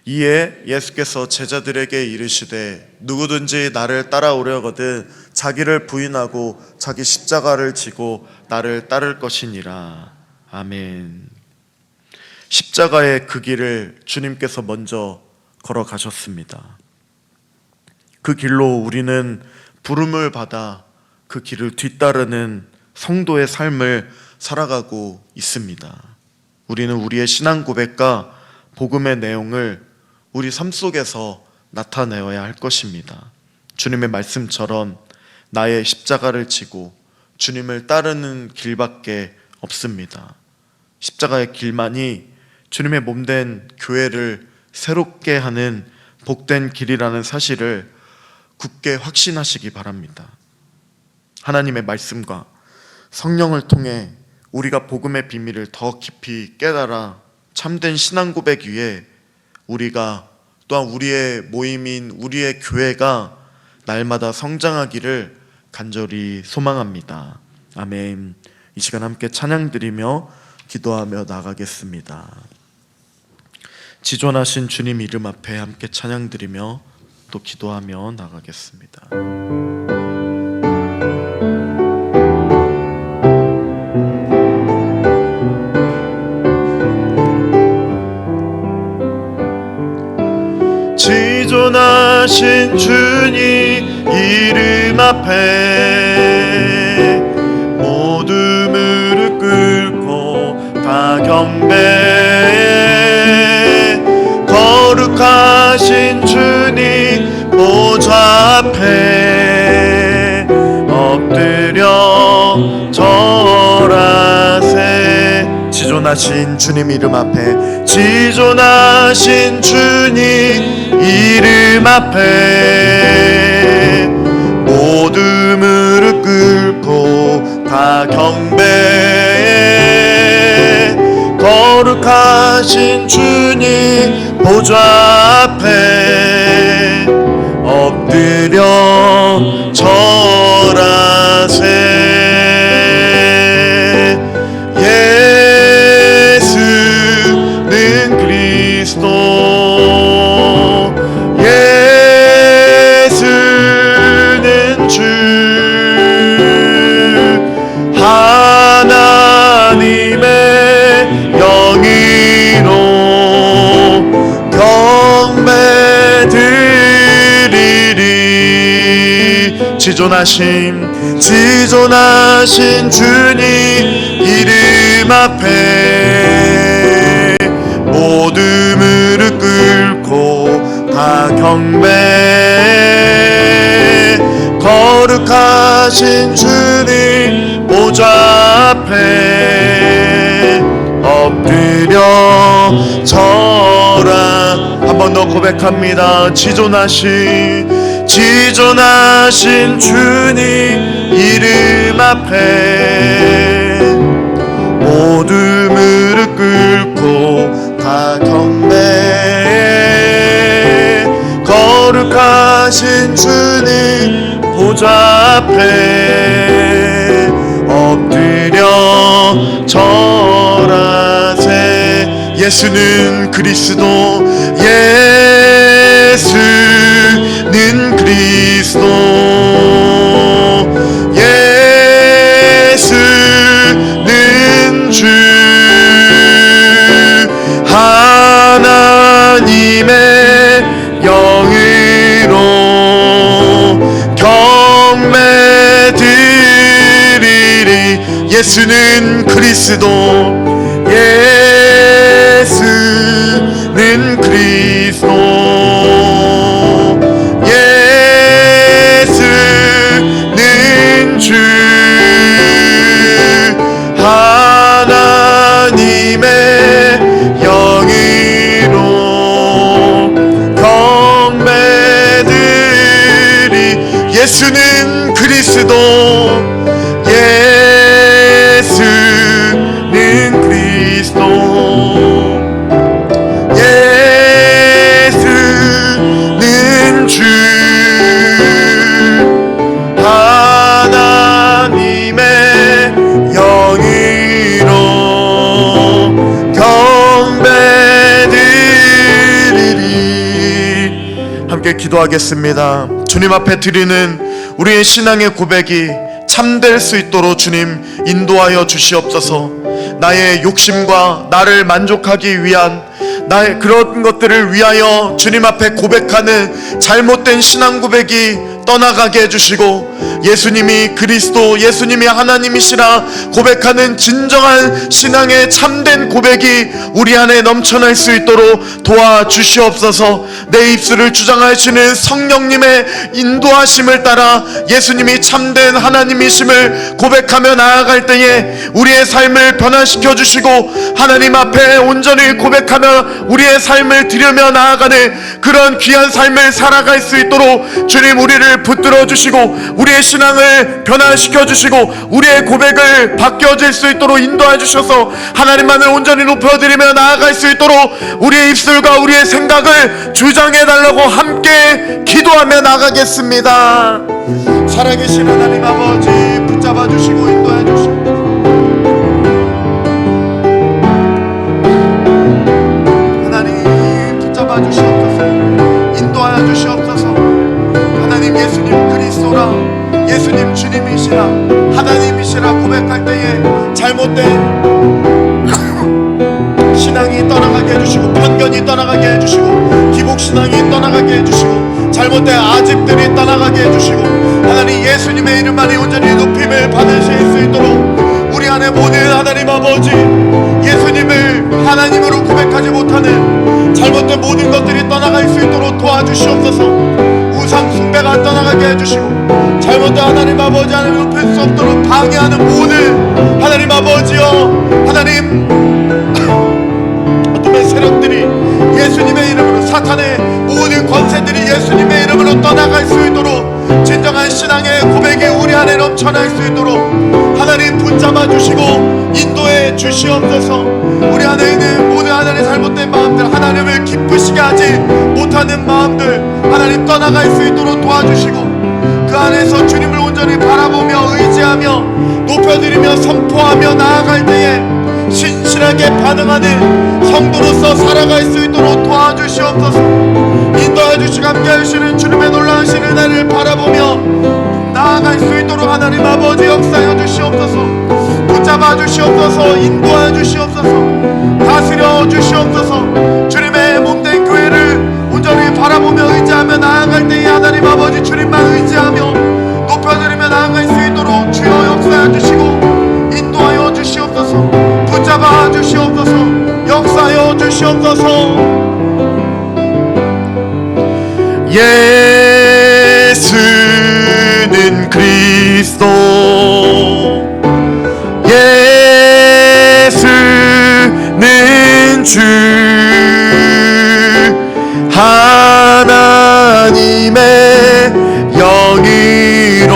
이에 예수께서 제자들에게 이르시되 누구든지 나를 따라오려거든 자기를 부인하고 자기 십자가를 지고 나를 따를 것이니라. 아멘. 십자가의 그 길을 주님께서 먼저 걸어가셨습니다. 그 길로 우리는 부름을 받아 그 길을 뒤따르는 성도의 삶을 살아가고 있습니다. 우리는 우리의 신앙 고백과 복음의 내용을 우리 삶 속에서 나타내어야 할 것입니다. 주님의 말씀처럼 나의 십자가를 지고 주님을 따르는 길밖에 없습니다. 십자가의 길만이 주님의 몸된 교회를 새롭게 하는 복된 길이라는 사실을 굳게 확신하시기 바랍니다. 하나님의 말씀과 성령을 통해 우리가 복음의 비밀을 더 깊이 깨달아 참된 신앙 고백 위에 우리가 또한 우리의 모임인 우리의 교회가 날마다 성장하기를 간절히 소망합니다. 아멘. 이 시간 함께 찬양 드리며 기도하며 나가겠습니다. 지존하신 주님 이름 앞에 함께 찬양 드리며 또 기도하며 나가겠습니다. 지존하신 주님 이름 앞에 모두 무릎 꿇고 다 경배해 거룩하신 주님 보좌 앞에 엎드려 절하세. 지존하신 주님 이름 앞에 지존하신 주님 이름 앞에 모두 무릎 꿇고 다 경배해 거룩하신 주님 보좌 앞에 엎드려 절하세. 예수는 그리스도 예수는 주 하나님의 영이로 경배드리리. 지존하신 주님 이름 앞에 모두 무릎 꿇고 다 경배해 거룩하신 주님 보좌 앞에 엎드려 절하. 한 번 더 고백합니다. 지존하신 주님 이름 앞에 모두 무릎 꿇고 다 경배해 거룩하신 주님 보좌 앞에 엎드려 절하세. 예수는 그리스도 예수는 그리스도 예수는 그리스도 예수는 그리스도 예수는 주 하나님의 영이로 경배드리 예수는 그리스도 예수는 그리스도 예수는 주 하나님의 영이로 경배드리리. 함께 기도하겠습니다. 주님 앞에 드리는 우리의 신앙의 고백이 참될 수 있도록 주님 인도하여 주시옵소서. 나의 욕심과 나를 만족하기 위한 나의 그런 것들을 위하여 주님 앞에 고백하는 잘못된 신앙 고백이 떠나가게 해주시고 예수님이 그리스도 예수님이 하나님이시라 고백하는 진정한 신앙의 참된 고백이 우리 안에 넘쳐날 수 있도록 도와주시옵소서. 내 입술을 주장하시는 성령님의 인도하심을 따라 예수님이 참된 하나님이심을 고백하며 나아갈 때에 우리의 삶을 변화시켜 주시고 하나님 앞에 온전히 고백하며 우리의 삶을 드리며 나아가는 그런 귀한 삶을 살아갈 수 있도록 주님 우리를 붙들어 주시고 우리의 신앙을 변화시켜 주시고 우리의 고백을 바뀌어질 수 있도록 인도해 주셔서 하나님만을 온전히 높여드리며 나아갈 수 있도록 우리의 입술과 우리의 생각을 주장해 달라고 함께 기도하며 나가겠습니다. 살아계신 하나님 아버지 붙잡아 주시고 인도해 주시고 하나님 붙잡아 주시옵소서. 인도하여 주시옵소서. 하나님 예수님 그리스도라 예수님 주님이시라 하나님이시라 고백할 때에 잘못된 신앙이 떠나가게 해주시고 편견이 떠나가게 해주시고 기복신앙이 떠나가게 해주시고 잘못된 아집들이 떠나가게 해주시고 하나님 예수님의 이름만이 온전히 높임을 받으실 수 있도록 우리 안에 모든 하나님 아버지 예수님을 하나님으로 고백하지 못하는 잘못된 모든 것들이 떠나갈 수 있도록 도와주시옵소서. 우상 숭배가 떠나가게 해주시고 잘못된 하나님 아버지 하나님 높일 수 없도록 방해하는 모든 하나님 아버지여 하나님 어둠의 세력들이 예수님의 이름으로 사탄의 모든 권세들이 예수님의 이름으로 떠나갈 수 있도록 진정한 신앙의 고백이 우리 안에 넘쳐날 수 있도록 하나님 붙잡아 주시고 인도해 주시옵소서. 우리 안에 있는 모든 하나님의 잘못된 마음들 하나님을 기쁘시게 하지 못하는 마음들 하나님 떠나갈 수 있도록 도와주시고 그 안에서 주님을 온전히 바라보며 의지하며 높여드리며 선포하며 나아갈 때에 신실하게 반응하는 성도로서 살아갈 수 있도록 도와주시옵소서. 인도해 주시고 함께해 주시는 주님의 놀라우신 은혜를 바라보며 나아갈 수 있도록 하나님 아버지 역사해 주시옵소서. 붙잡아 주시옵소서. 인도해 주시옵소서. 다스려 주시옵소서. 주님의 몸된 교회를 온전히 바라보며 의지하며 나아갈 때에 하나님 아버지 주님만 의지하며 높여드리며 나아갈 수 있도록 주여 역사해 주시고 인도하여 주시옵소서. 붙잡아 주시옵소서. 역사하여 주시옵소서. 예수는 그리스도 예수는 주 하나님의 영이로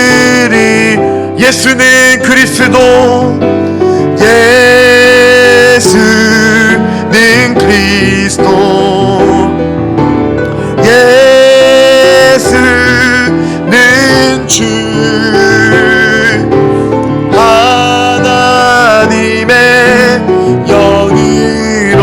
경배드리 예수는 그리스도 예수는 그리스도 예수는 주 하나님의 영이로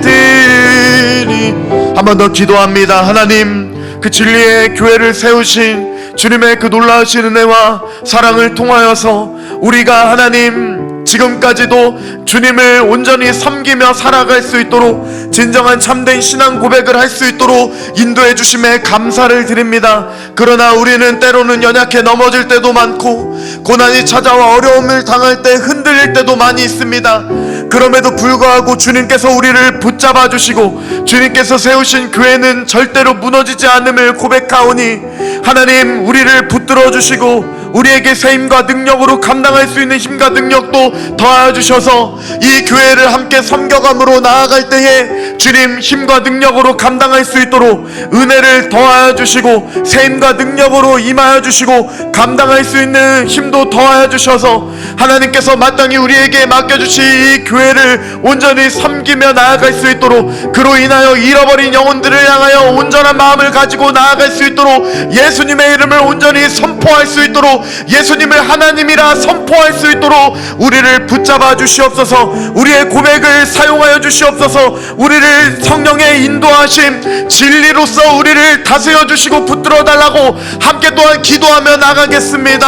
경배드리 한 번 더 기도합니다. 하나님 그 진리의 교회를 세우신 주님의 그 놀라우신 은혜와 사랑을 통하여서 우리가 하나님 지금까지도 주님을 온전히 섬기며 살아갈 수 있도록 진정한 참된 신앙 고백을 할 수 있도록 인도해 주심에 감사를 드립니다. 그러나 우리는 때로는 연약해 넘어질 때도 많고 고난이 찾아와 어려움을 당할 때 흔들릴 때도 많이 있습니다. 그럼에도 불구하고 주님께서 우리를 붙잡아 주시고 주님께서 세우신 교회는 절대로 무너지지 않음을 고백하오니 하나님, 우리를 붙들어 주시고 우리에게 세임과 능력으로 감당할 수 있는 힘과 능력도 더하여 주셔서 이 교회를 함께 섬겨감으로 나아갈 때에 주님, 힘과 능력으로 감당할 수 있도록 은혜를 더하여 주시고 세임과 능력으로 임하여 주시고 감당할 수 있는 힘도 더하여 주셔서 하나님께서 마땅히 우리에게 맡겨주신 이 교회를 온전히 섬기며 나아갈 수 있도록, 그로 인하여 잃어버린 영혼들을 향하여 온전한 마음을 가지고 나아갈 수 있도록, 예수님의 이름을 온전히 선포할 수 있도록, 예수님을 하나님이라 선포할 수 있도록 우리를 붙잡아 주시옵소서. 우리의 고백을 사용하여 주시옵소서. 우리를 성령의 인도하심 진리로서 우리를 다스려 주시고 붙들어 달라고 함께 또한 기도하며 나가겠습니다.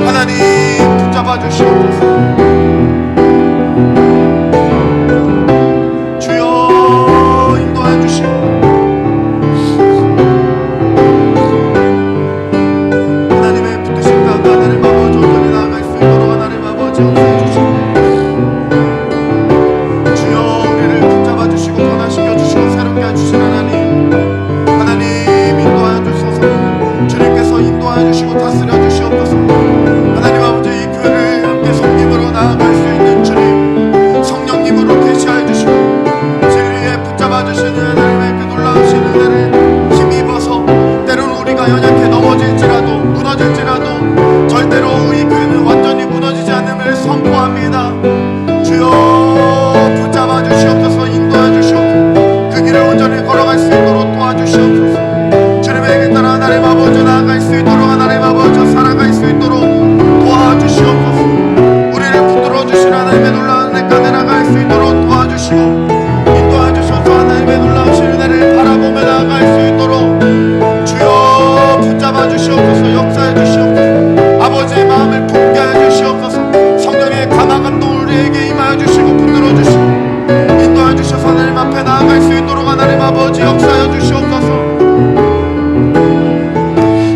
하나님, 붙잡아 주시옵소서. 주여, 인도해 주시고 하나님의 붙드신 가운데 하나님 아버지 온전히 나아갈 수 있도록 하나님 아버지 역사해 주시고 주여, 우리를 붙잡아 주시고 변화시켜 주시고 새롭게 해주신 하나님 인도하여 주소서. 주님께서 인도하여 주시고 다스려 주시옵소서. 하나님 아버지, 이 교회를 함께 섬김으로 나아갈 수 있는 주님 성령님으로 계시하여 주시고 진리에 붙잡아 주시는 하나님의 그 놀라우신 은혜를 힘입어서 때로는 우리가 연약해 넘어질지라도 무너질지라도 절대로 이 교회는 완전히 무너지지 않음을 선포합니다. 주여, 붙잡아 주시옵소서. 인도하여 주시옵소서. 그 길을 온전히 걸어갈 수 있도록 도와주시옵소서. 주님의 길 따라 하나님 아버지 나아갈 수 있도록, 하나님 아버지 살아갈 수 있도록 도와주시옵소서. 우리를 붙들어 주신 하나님의 놀라운 은혜가 내려갈 수 있도록 도와주시고 인도하여 주셔서 하나님의 놀라우신 은혜를 바라보며 나아갈 수 있도록 주여, 붙잡아 주시옵소서. 역사해 주시옵소서. 아버지의 마음을 품게 하여 주시옵소서. 성령의 감화 감동 우리에게 임하여 주시고 붙들어 주시고 인도하여 주셔서 하나님 앞에 나아갈 수 있도록 하나님 아버지 역사하여 주시옵소서.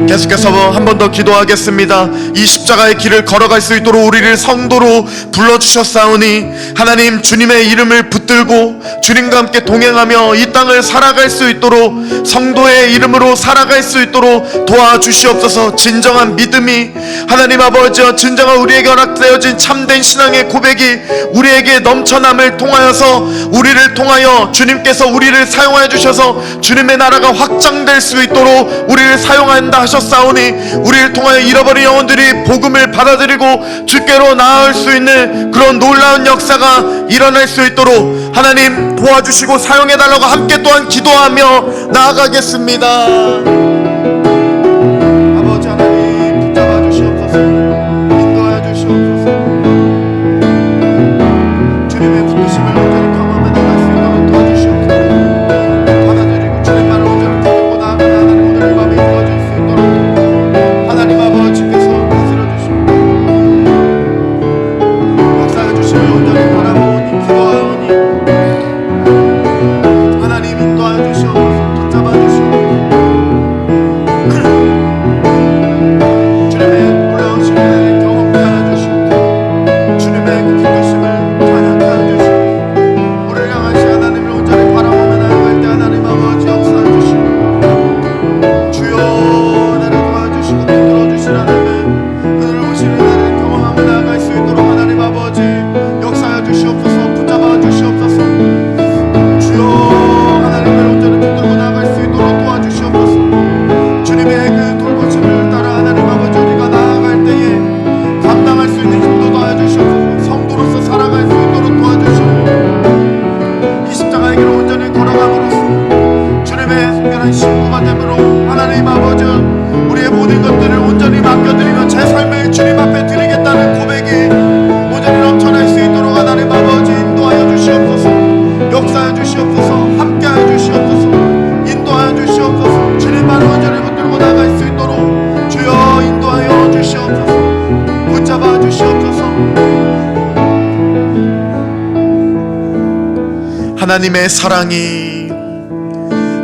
계속해서 한 번 더 기도하겠습니다. 이 십자가의 길을 걸어갈 수 있도록 우리를 성도로 불러주셨사오니 하나님, 주님의 이름을 붙들고 주님과 함께 동행하며 이 땅을 살아갈 수 있도록, 성도의 이름으로 살아갈 수 있도록 도와주시옵소서. 진정한 믿음이 하나님 아버지여, 진정한 우리에게 허락되어진 참된 신앙의 고백이 우리에게 넘쳐남을 통하여서 우리를 통하여 주님께서 우리를 사용하여 주셔서 주님의 나라가 확장될 수 있도록 우리를 사용한다 하셨사오니 우리를 통하여 잃어버린 영혼들이 복음을 받아들이고 주께로 나아올 수 있는 그런 놀라운 역사가 일어날 수 있도록 하나님 도와주시고 사용해달라고 함께 또한 기도하며 나아가겠습니다. 아버지 하나님, 붙잡아 주시옵소서. 인도하여 주시옵소서. 주님의 부르심을 온전히 경험해 나갈 수 있도록 도와주시옵소서. 받아들이고 주님만을 온전히 붙들고 나아가는 하나님 오늘 밤에 도와줄 수 있도록 하나님 아버지께서 다스려 주시고 역사해 주시며 온전히 바라보니 기도하오니 하나님 인도하여 주시옵소서. 붙잡아 주시옵소서. 주님의 놀라우신 은혜를 경험케 하여 주시옵소서. 주님의 그 기쁘심을 찬양케 하여 주시옵소서. 우리를 향하신 하나님을 온전히 바라보며 나아갈 때 하나님 아버지 역사해 주시고 주여, 나를 도와주시고 붙들어 주신 하나님의 은혜를 오신 은혜를 경험하며 나아갈 수 있도록 하나님 아버지 역사해 주시옵소서. 붙잡아 주시옵소서. 주여, 하나님을 온전히 붙들고 나아갈 수 있도록 도와주시옵소서. 주님의 그 돌보심을 따라 하나님 아버지 우리가 나아갈 때에 감당할 수 있는 힘도 더해 주시옵소서. 성도로서 살아갈 수 있도록 도와주시옵소서. 이 십자가의 길을 온전히 걸어감으로써 주님의 순결한 신부가 됨으로 하나님 아버지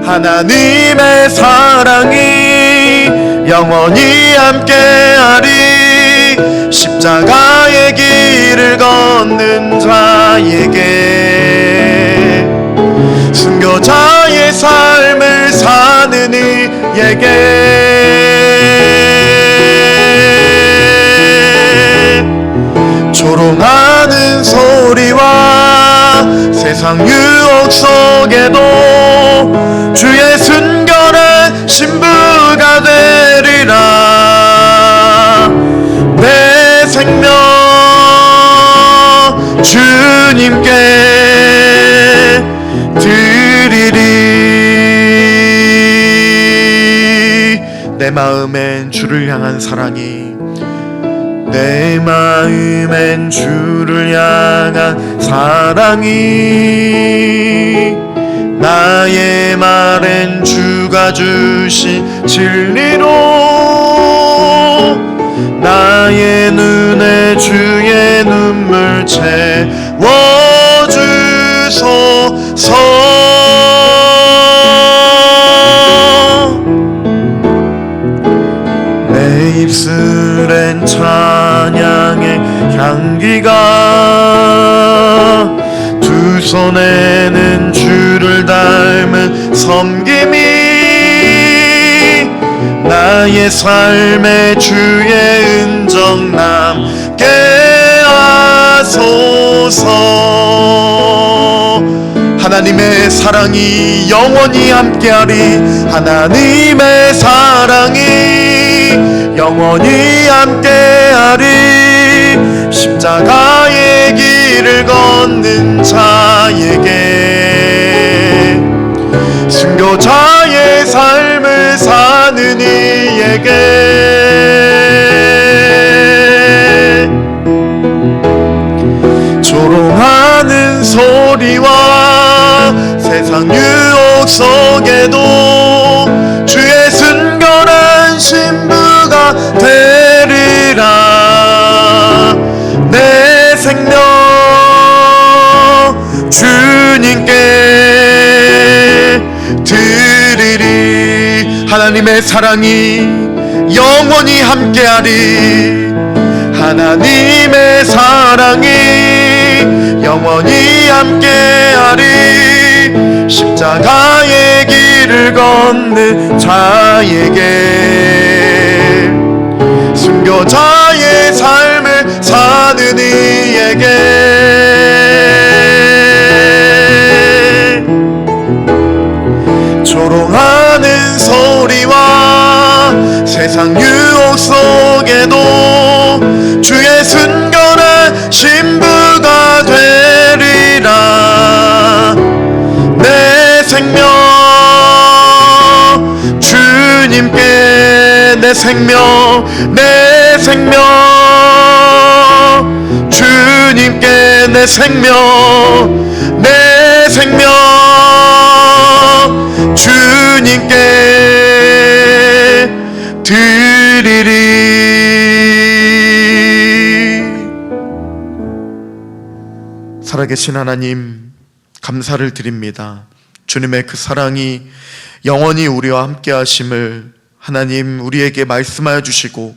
하나님의 사랑이 영원히 함께하리. 십자가의 길을 걷는 자에게, 순교자의 삶을 사는 이에게, 조롱하는 소리와 세상 유혹 속에도 주의 순결한 신부가 되리라. 내 생명 주님께 드리리. 내 마음엔 주를 향한 사랑이, 내 마음엔 주를 향한 사랑이, 나의 말엔 주가 주신 진리로, 나의 눈에 주의 눈물 채워주소서. 내 입술엔 찬양의 향기가, 두 손에는 주를 닮은 섬김이, 나의 삶에 주의 은정 남게 하소서. 하나님의 사랑이 영원히 함께하리. 하나님의 사랑이 영원히 함께하리. 십자가의 길을 걷는 자에게, 순교자의 삶을 사는 이에게, 조롱하는 소리와 세상 유혹 속에도 주의 순결한 신부가 되리라. 내 생명 주님께 드리리. 하나님의 사랑이 영원히 함께하리. 하나님의 사랑이 영원히 함께하리. 십자가의 길을 걷는 자에게, 순교자의 삶을 사는 이에게, 조롱하는 소리와 세상 유혹 속에도 주의 순결한 신부가 되리라. 내 생명 주님께, 내 생명 주님께, 내 생명 주님께 드리리. 살아계신 하나님, 감사를 드립니다. 주님의 그 사랑이 영원히 우리와 함께 하심을 하나님 우리에게 말씀하여 주시고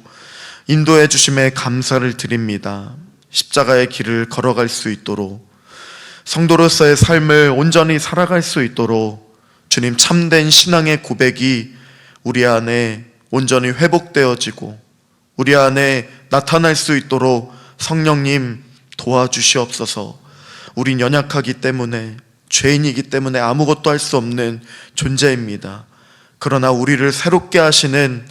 인도해 주심에 감사를 드립니다. 십자가의 길을 걸어갈 수 있도록, 성도로서의 삶을 온전히 살아갈 수 있도록 주님 참된 신앙의 고백이 우리 안에 온전히 회복되어지고 우리 안에 나타날 수 있도록 성령님 도와주시옵소서. 우린 연약하기 때문에, 죄인이기 때문에 아무것도 할 수 없는 존재입니다. 그러나 우리를 새롭게 하시는,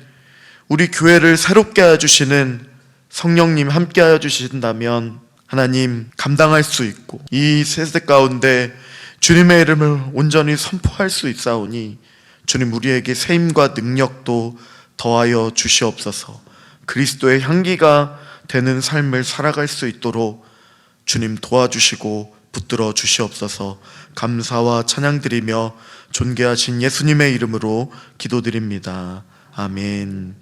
우리 교회를 새롭게 해주시는 성령님 함께 하여 주신다면 하나님 감당할 수 있고 이 세대 가운데 주님의 이름을 온전히 선포할 수 있사오니 주님 우리에게 세임과 능력도 더하여 주시옵소서. 그리스도의 향기가 되는 삶을 살아갈 수 있도록 주님 도와주시고 붙들어 주시옵소서. 감사와 찬양드리며 존귀하신 예수님의 이름으로 기도드립니다. 아멘.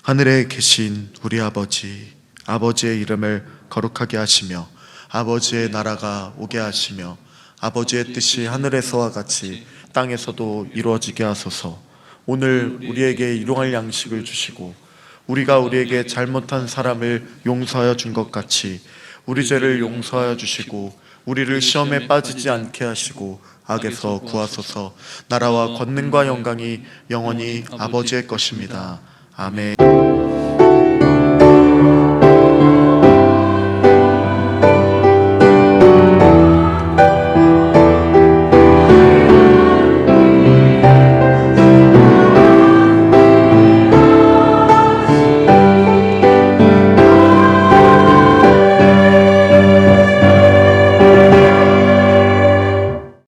하늘에 계신 우리 아버지, 아버지의 이름을 거룩하게 하시며 아버지의 나라가 오게 하시며 아버지의 뜻이 하늘에서와 같이 땅에서도 이루어지게 하소서. 오늘 우리에게 일용할 양식을 주시고 우리가 우리에게 잘못한 사람을 용서하여 준 것 같이 우리 죄를 용서하여 주시고 우리를 시험에 빠지지 않게 하시고 악에서 구하소서. 나라와 권능과 영광이 영원히 아버지의 것입니다. 아멘.